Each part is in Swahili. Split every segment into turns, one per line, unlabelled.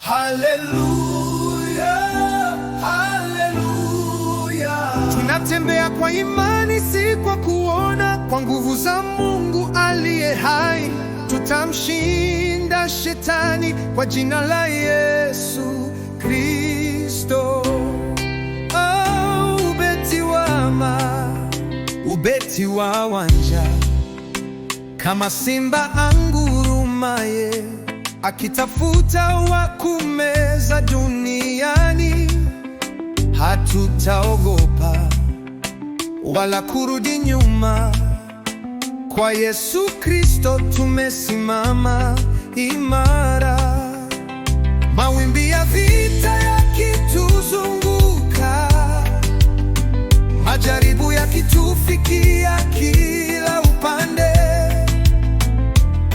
Haleluya, haleluya.
Tunatembea kwa imani, si kwa kuona, kwa nguvu za Mungu aliye hai. Tutamshinda shetani kwa jina la Yesu Kristo. Oh, ubeti wa wanja, kama simba angurumaye, akitafuta wa kumeza duniani. Hatutaogopa wala kurudi nyuma, kwa Yesu Kristo tumesimama imara. Mawimbi ya vita yakituzunguka, majaribu yakitufikia kila upande,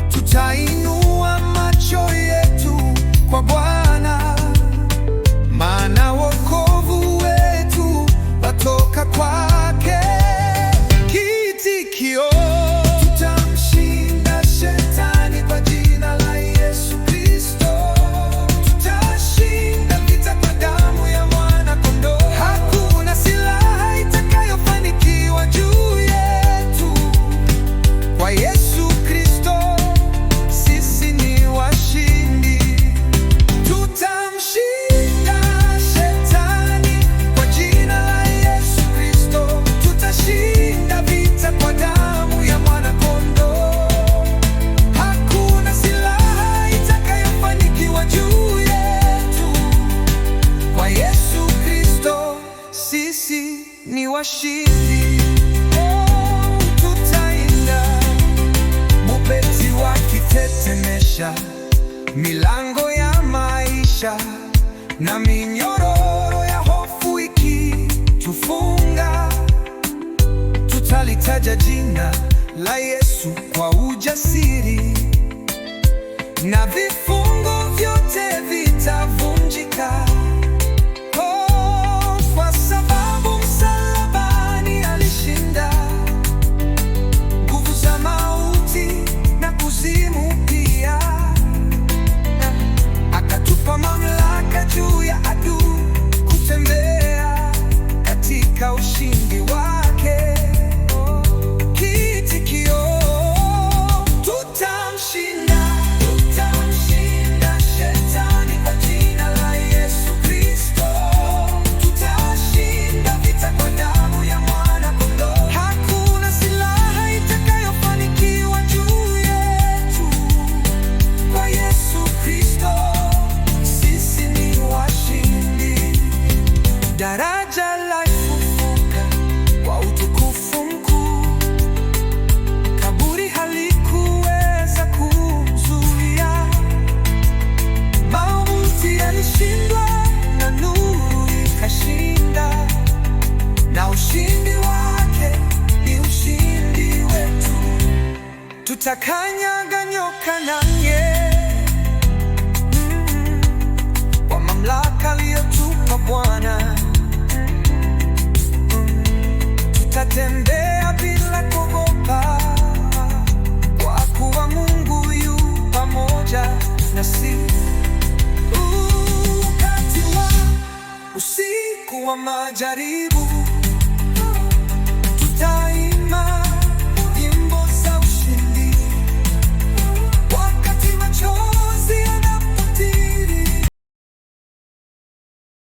tutainua macho yetu kwa Bwana, maana wokovu wetu watoka kwake. Kiitikio: tutamshinda shetani kwa jina la Yesu Kristo. Tutashinda vita kwa damu ya Mwana-Kondoo. Hakuna silaha itakayofanikiwa juu yetu. Kwa Yesu Kristo sisi ni washindi. Tutamshinda shetani kwa jina la Yesu Kristo. Tutashinda vita kwa damu ya Mwana-Kondoo. Hakuna silaha itakayofanikiwa juu yetu. Kwa Yesu Kristo sisi ni washindi. Oh, tutainda. Ubeti wakitetemesha milango ya maisha, na minyororo ya hofu ikitufunga, tutalitaja jina la Yesu kwa ujasiri, na vifungo vyote vitavunjika. Oh, kwa sababu msalabani alishinda nguvu za mauti na kuzimu pia, akatupa mamlaka juu ya adui, kutembea katika ushindi wake. Kiitikio: tutamshinda shetani kwa jina la Yesu Kristo. Tutashinda vita kwa damu ya Mwana-Kondoo. Hakuna silaha itakayofanikiwa juu yetu. Kwa Yesu Kristo sisi ni washindi. Daraja la kufufuka kwa utukufu mkuu, kaburi halikuweza kumzuia. Mauti yalishindwa na nuru ikashinda, na ushindi wake ni ushindi wetu. Tutakanyaga nyoka na nge, kwa mamlaka aliyotupa Bwana. Tutatembea bila kuogopa, kwa kuwa Mungu yu pamoja nasi. Wakati wa usiku wa majaribu,